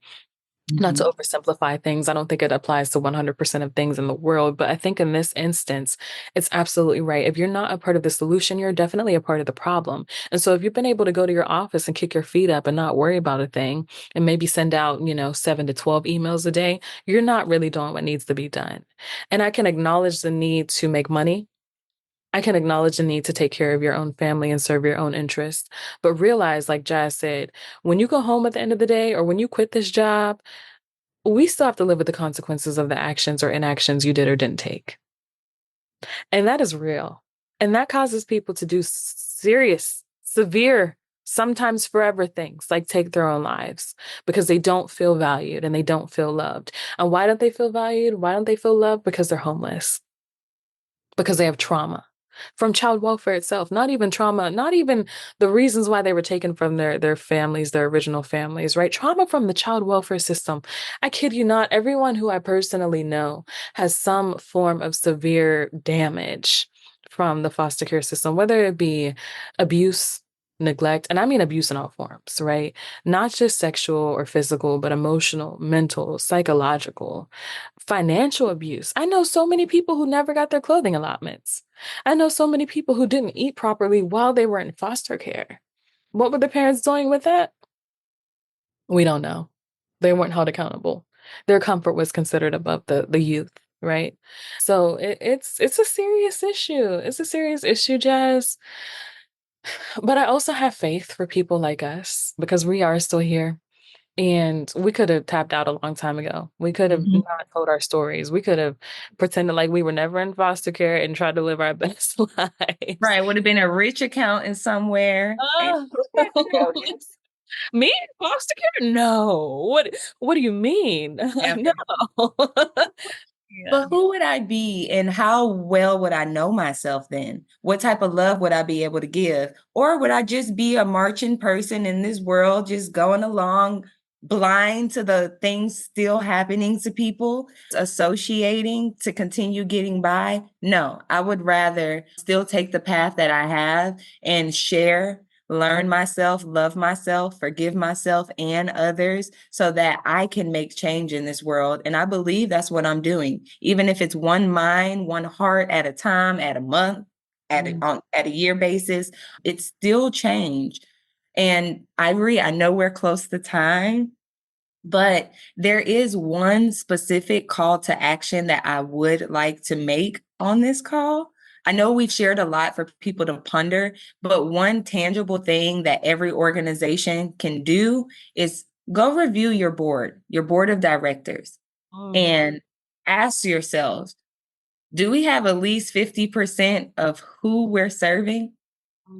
Not to Mhm. oversimplify things. I don't think it applies to 100% of things in the world, but I think in this instance, it's absolutely right. If you're not a part of the solution, you're definitely a part of the problem. And so if you've been able to go to your office and kick your feet up and not worry about a thing and maybe send out, 7 to 12 emails a day, you're not really doing what needs to be done. And I can acknowledge the need to make money. I can acknowledge the need to take care of your own family and serve your own interests, but realize, like Jazz said, when you go home at the end of the day or when you quit this job, we still have to live with the consequences of the actions or inactions you did or didn't take. And that is real. And that causes people to do serious, severe, sometimes forever things like take their own lives because they don't feel valued and they don't feel loved. And why don't they feel valued? Why don't they feel loved? Because they're homeless, because they have trauma from child welfare itself, not even trauma, not even the reasons why they were taken from their families, their original families, right? Trauma from the child welfare system. I kid you not, everyone who I personally know has some form of severe damage from the foster care system, whether it be abuse, neglect, and I mean abuse in all forms, right? Not just sexual or physical, but emotional, mental, psychological, financial abuse. I know so many people who never got their clothing allotments. I know so many people who didn't eat properly while they were in foster care. What were the parents doing with that? We don't know. They weren't held accountable. Their comfort was considered above the youth, right? So it's a serious issue. It's a serious issue, Jazz. But I also have faith for people like us because we are still here. And we could have tapped out a long time ago. We could have Mhm. not told our stories. We could have pretended like we were never in foster care and tried to live our best lives. Right. Would have been a rich accountant somewhere. And Oh, notice. me foster care? No. What do you mean? No. Never. Yeah. But who would I be and how well would I know myself then? What type of love would I be able to give? Or would I just be a marching person in this world, just going along blind to the things still happening to people, associating to continue getting by? No, I would rather still take the path that I have and share, learn myself, love myself, forgive myself and others so that I can make change in this world. And I believe that's what I'm doing. Even if it's one mind, one heart at a time, at a month, at a year basis, it's still change. And I agree, I know we're close to time, but there is one specific call to action that I would like to make on this call. I know we've shared a lot for people to ponder, but one tangible thing that every organization can do is go review your board of directors, Mm, and ask yourselves, do we have at least 50% of who we're serving?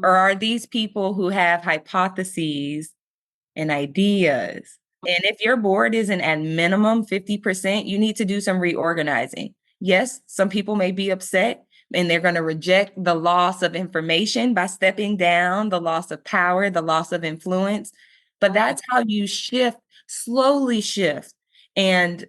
Or mm, are these people who have hypotheses and ideas? And if your board isn't at minimum 50%, you need to do some reorganizing. Yes, some people may be upset and they're going to reject the loss of information by stepping down, the loss of power, the loss of influence. But mm, that's how you shift, slowly shift. And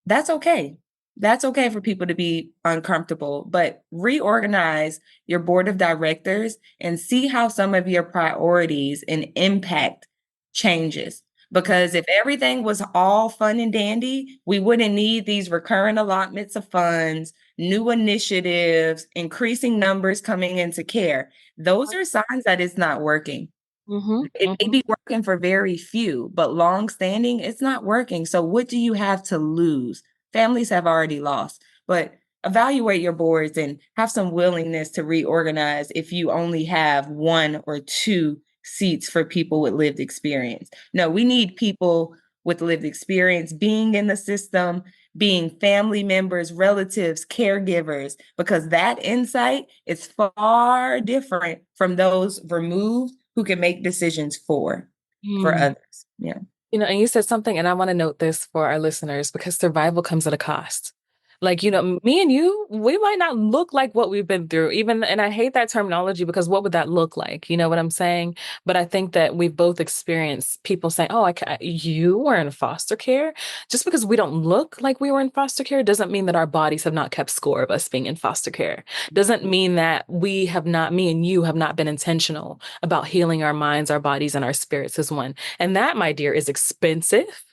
that's okay. That's okay for people to be uncomfortable, but reorganize your board of directors and see how some of your priorities and impact changes. Because if everything was all fun and dandy, we wouldn't need these recurrent allotments of funds, new initiatives, increasing numbers coming into care. Those are signs that it's not working. mhm, It may mhm, be working for very few, but long standing, it's not working. So, what do you have to lose? Families have already lost, but evaluate your boards and have some willingness to reorganize if you only have one or two seats for people with lived experience. No, we need people with lived experience being in the system, being family members, relatives, caregivers, because that insight is far different from those removed who can make decisions for mm. others. Yeah. And you said something, and I want to note this for our listeners because survival comes at a cost. Like, me and you, we might not look like what we've been through, even, and I hate that terminology because what would that look like? You know what I'm saying? But I think that we've both experienced people saying, oh, you were in foster care. Just because we don't look like we were in foster care doesn't mean that our bodies have not kept score of us being in foster care. Doesn't mean that me and you have not been intentional about healing our minds, our bodies, and our spirits as one. And that, my dear, is expensive.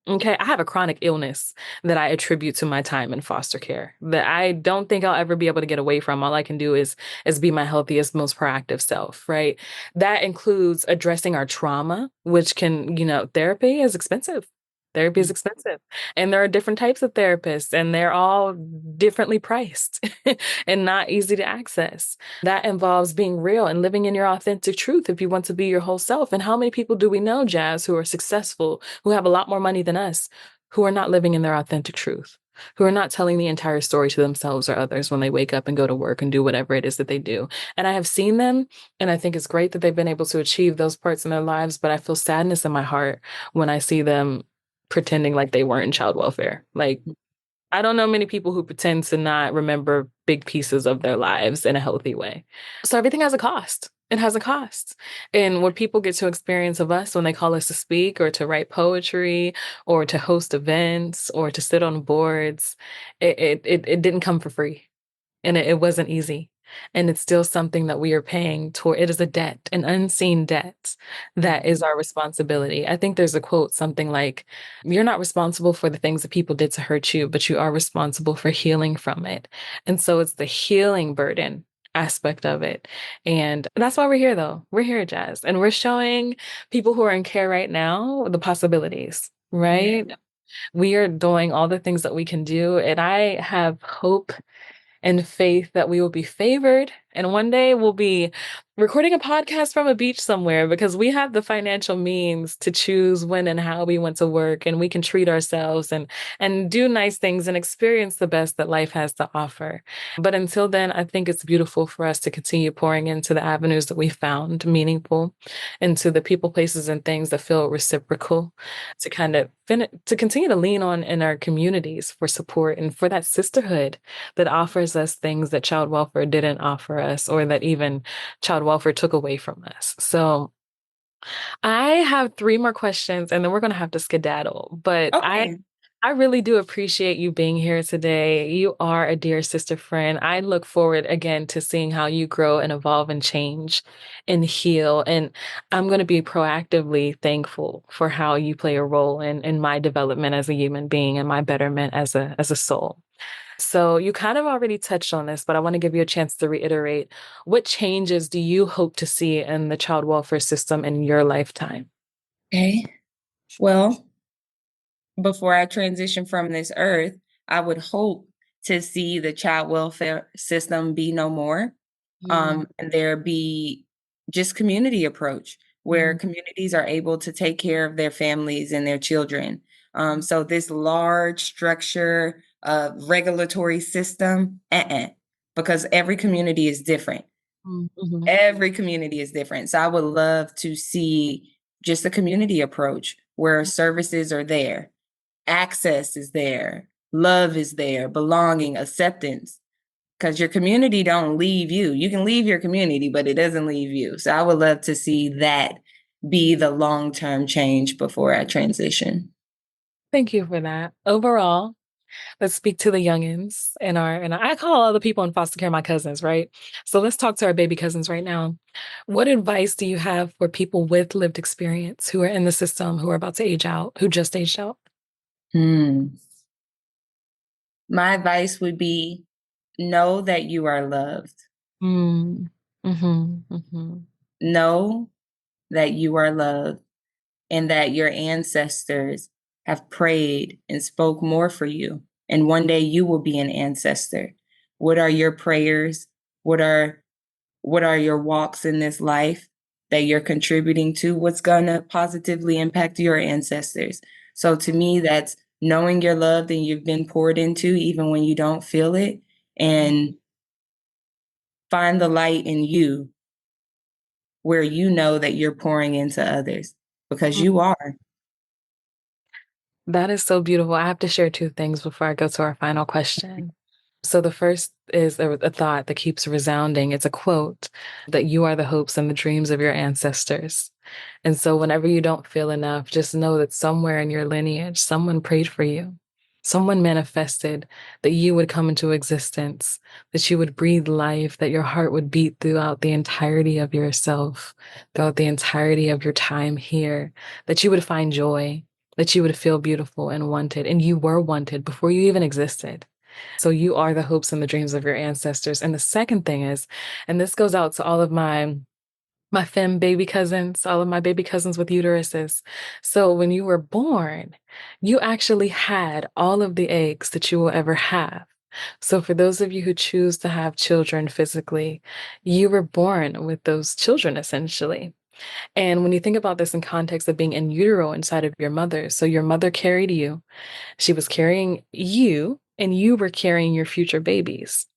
Okay, I have a chronic illness that I attribute to my time in foster care that I don't think I'll ever be able to get away from. All I can do is be my healthiest, most proactive self, right? That includes addressing our trauma, which can, therapy is expensive. Therapy is expensive. And there are different types of therapists, and they're all differently priced and not easy to access. That involves being real and living in your authentic truth if you want to be your whole self. And how many people do we know, Jazz, who are successful, who have a lot more money than us, who are not living in their authentic truth, who are not telling the entire story to themselves or others when they wake up and go to work and do whatever it is that they do? And I have seen them, and I think it's great that they've been able to achieve those parts in their lives, but I feel sadness in my heart when I see them pretending like they weren't in child welfare. Like, I don't know many people who pretend to not remember big pieces of their lives in a healthy way. So everything has a cost. It has a cost. And what people get to experience of us when they call us to speak or to write poetry or to host events or to sit on boards, it didn't come for free, and it wasn't easy. And it's still something that we are paying toward. It is a debt, an unseen debt that is our responsibility. I think there's a quote, something like, you're not responsible for the things that people did to hurt you, but you are responsible for healing from it. And so it's the healing burden aspect of it. And that's why we're here, though. We're here at Jazz, and we're showing people who are in care right now the possibilities, Yeah. right? We are doing all the things that we can do. And I have hope and faith that we will be favored. And one day we'll be recording a podcast from a beach somewhere because we have the financial means to choose when and how we want to work, and we can treat ourselves and do nice things and experience the best that life has to offer. But until then, I think it's beautiful for us to continue pouring into the avenues that we found meaningful, into the people, places, and things that feel reciprocal, to kind of to continue to lean on in our communities for support and for that sisterhood that offers us things that child welfare didn't offer us, or that even child welfare took away from us. So I have three more questions and then we're going to have to skedaddle. But Okay. I really do appreciate you being here today. You are a dear sister friend. I look forward again to seeing how you grow and evolve and change and heal. And I'm going to be proactively thankful for how you play a role in my development as a human being and my betterment as a soul. So you kind of already touched on this, but I want to give you a chance to reiterate. What changes do you hope to see in the child welfare system in your lifetime? Okay. Well, before I transition from this earth, I would hope to see the child welfare system be no more. Mm, And there be just community approach where mm, communities are able to take care of their families and their children. So this large structure of regulatory system, because every community is different. mm, mhm, Every community is different. So I would love to see just a community approach where services are there, access is there, love is there, belonging, acceptance, because your community don't leave you. You can leave your community, but it doesn't leave you. So I would love to see that be the long-term change before I transition. Thank you for that. Overall, let's speak to the youngins and I call all the people in foster care my cousins, right? So let's talk to our baby cousins right now. What advice do you have for people with lived experience who are in the system, who are about to age out, who just aged out? Hmm. My advice would be know that you are loved. Mm, mhm, mhm, Know that you are loved and that your ancestors have prayed and spoke more for you. And one day you will be an ancestor. What are your prayers? What are your walks in this life that you're contributing to? What's going to positively impact your ancestors? So to me, that's knowing you're loved and you've been poured into even when you don't feel it, and find the light in you where you know that you're pouring into others, because mm. you are. That is so beautiful. I have to share two things before I go to our final question. So the first is a thought that keeps resounding. It's a quote that you are the hopes and the dreams of your ancestors. And so whenever you don't feel enough, just know that somewhere in your lineage, someone prayed for you. Someone manifested that you would come into existence, that you would breathe life, that your heart would beat throughout the entirety of yourself, throughout the entirety of your time here, that you would find joy, that you would feel beautiful and wanted. And you were wanted before you even existed. So you are the hopes and the dreams of your ancestors. And the second thing is, and this goes out to all of my femme baby cousins, all of my baby cousins with uteruses. So when you were born, you actually had all of the eggs that you will ever have. So for those of you who choose to have children physically, you were born with those children essentially. And when you think about this in context of being in utero inside of your mother, so your mother carried you, she was carrying you, and you were carrying your future babies.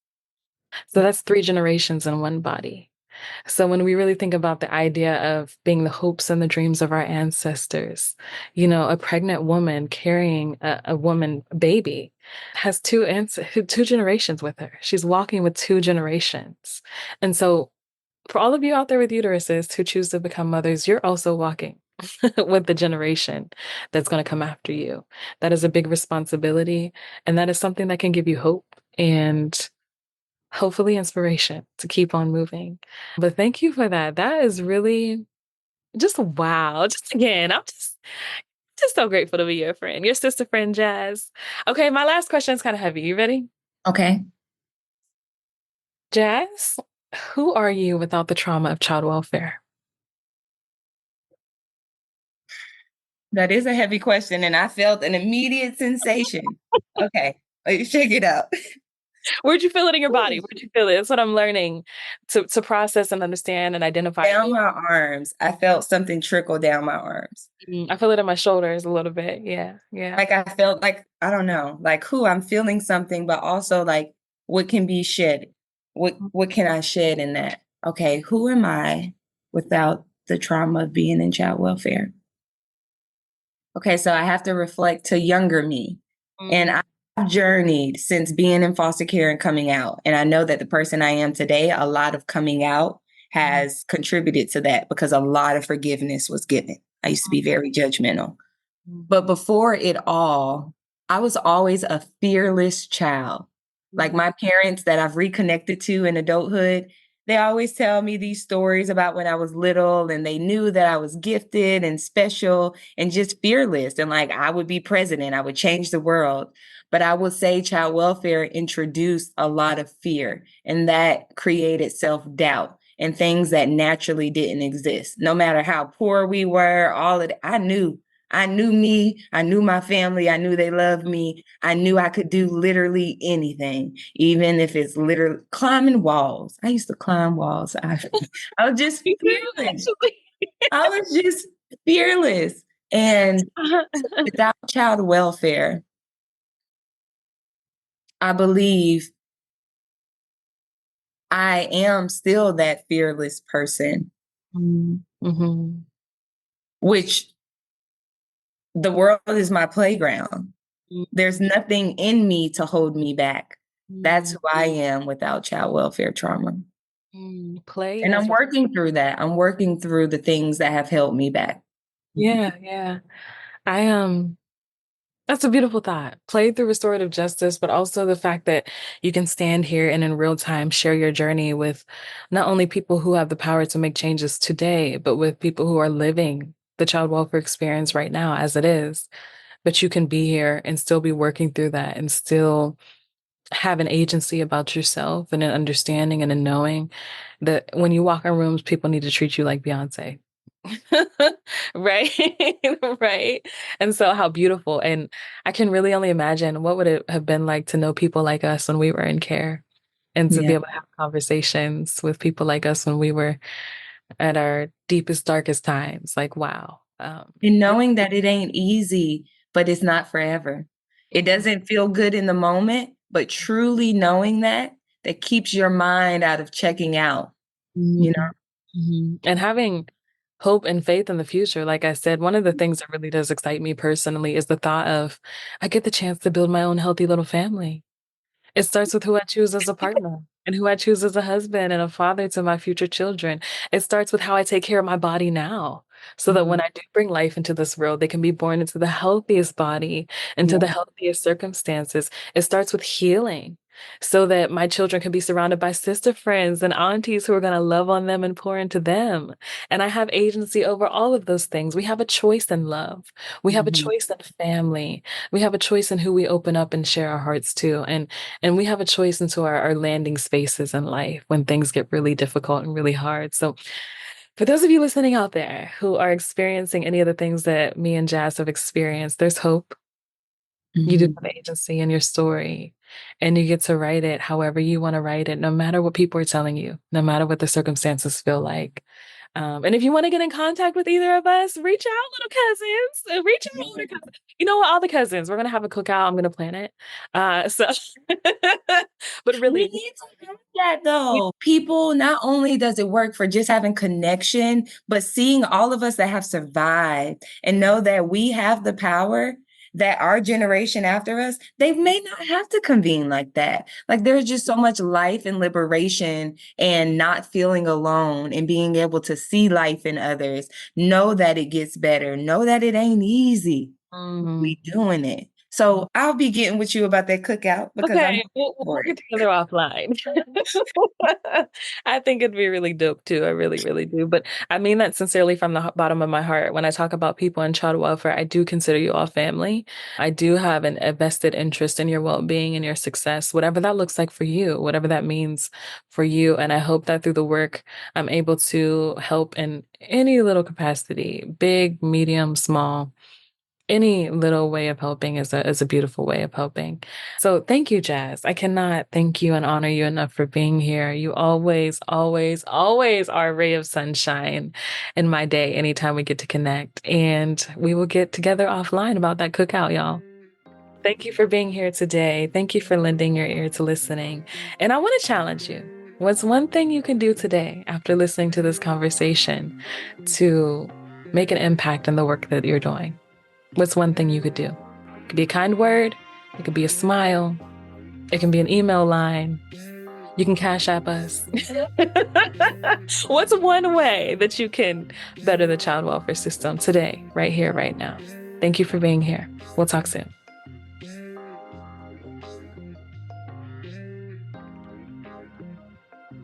So that's three generations in one body. So when we really think about the idea of being the hopes and the dreams of our ancestors, a pregnant woman carrying a woman baby has two generations with her. She's walking with two generations. And so for all of you out there with uteruses who choose to become mothers, you're also walking with the generation that's going to come after you. That is a big responsibility. And that is something that can give you hope and hopefully inspiration to keep on moving. But thank you for that. That is really just wow. Just again, I'm just so grateful to be your friend, your sister friend, Jas. Okay, my last question is kind of heavy. You ready? Okay. Jas, who are you without the trauma of child welfare? That is a heavy question, and I felt an immediate sensation. Okay, check it out. Where'd you feel it in your body? Ooh. Where'd you feel it? That's what I'm learning to process and understand and identify. Down my arms. I felt something trickle down my arms. I feel it in my shoulders a little bit. Yeah, yeah. Like I felt like, I don't know, like who I'm feeling something, but also like what can be shed? What can I shed in that? Okay, who am I without the trauma of being in child welfare? Okay, so I have to reflect to younger me. And Mm, I've journeyed since being in foster care and coming out. And I know that the person I am today, a lot of coming out mm, has contributed to that because a lot of forgiveness was given. I used to be very judgmental. mm, But before it all, I was always a fearless child. Like mm, my parents that I've reconnected to in adulthood, they always tell me these stories about when I was little and they knew that I was gifted and special and just fearless. And like I would be president, I would change the world. But I would say child welfare introduced a lot of fear and that created self doubt and things that naturally didn't exist. No matter how poor we were, all of it, I knew me. I knew my family. I knew they loved me. I knew I could do literally anything, even if it's literally climbing walls. I used to climb walls. I was just Me too, fearless. actually. I was just fearless. And without child welfare, I believe I am still that fearless person, Mm-hmm. which the world is my playground. There's nothing in me to hold me back. That's Mm-hmm. who I am without child welfare trauma. Play And I'm as working through that. I'm working through the things that have held me back. yeah, yeah. I That's a beautiful thought. Play through restorative justice, but also the fact that you can stand here and in real time share your journey with not only people who have the power to make changes today, but with people who are living the child welfare experience right now as it is. But you can be here and still be working through that and still have an agency about yourself and an understanding and a knowing that when you walk in rooms, people need to treat you like Beyonce. Right? Right. And so how beautiful. And I can really only imagine what would it have been like to know people like us when we were in care and to be Yeah. able to have conversations with people like us when we were at our deepest, darkest times. Like, wow. And knowing that it ain't easy, but it's not forever. It Mhm. doesn't feel good in the moment, but truly knowing that, that keeps your mind out of checking out, you know? Mhm. Mhm. And having hope and faith in the future. Like I said, one of the things that really does excite me personally is the thought of I get the chance to build my own healthy little family. It starts with who I choose as a partner and who I choose as a husband and a father to my future children. It starts with how I take care of my body now, so that when Mhm. I do bring life into this world, they can be born into the healthiest body, into the Yeah. healthiest circumstances. It starts with healing. So that my children can be surrounded by sister friends and aunties who are going to love on them and pour into them. And I have agency over all of those things. We have a choice in love. We have a Mhm. choice in family. We have a choice in who we open up and share our hearts to. And we have a choice into our landing spaces in life when things get really difficult and really hard. So, for those of you listening out there who are experiencing any of the things that me and Jas have experienced, there's hope. You do Mhm. have agency in your story, and you get to write it however you want to write it, no matter what people are telling you, no matter what the circumstances feel like. And if you want to get in contact with either of us, reach out, little cousins. Reach out, older cousins. You know what? All the cousins. We're gonna have a cookout. I'm gonna plan it. So, but We really, need to have that though. People, not only does it work for just having connection, but seeing all of us that have survived and know that we have the power that our generation after us, they may not have to convene like that. Like there's just so much life and liberation and not feeling alone and being able to see life in others, know that it gets better, know that it ain't easy. mm, We doing it. So I'll be getting with you about that cookout because I'm okay, we'll for get it. together offline. I think it'd be really dope too. I really, really do. But I mean that sincerely from the bottom of my heart. When I talk about people in child welfare, I do consider you all family. I do have a vested interest in your well-being and your success, whatever that looks like for you, whatever that means for you. And I hope that through the work, I'm able to help in any little capacity, big, medium, small. any little way of helping is a beautiful way of helping. So thank you, Jas. I cannot thank you and honor you enough for being here. You always, always, always are a ray of sunshine in my day anytime we get to connect. And we will get together offline about that cookout, y'all. Thank you for being here today. Thank you for lending your ear to listening. And I want to challenge you. What's one thing you can do today after listening to this conversation to make an impact in the work that you're doing? What's one thing you could do? It could be a kind word. It could be a smile. It can be an email line. You can Cash App us. What's one way that you can better the child welfare system today, right here, right now? Thank you for being here. We'll talk soon.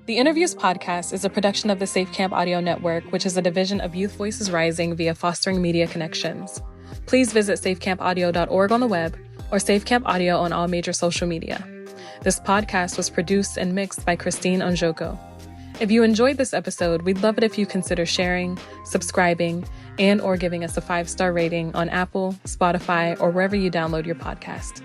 The InnerViews podcast is a production of the Safe Camp Audio Network, which is a division of Youth Voices Rising via Fostering Media Connections. Please visit safecampaudio.org on the web or Safe Camp Audio on all major social media. This podcast was produced and mixed by Christine Onjoko. If you enjoyed this episode, we'd love it if you consider sharing, subscribing, and or giving us a 5-star rating on Apple, Spotify, or wherever you download your podcast.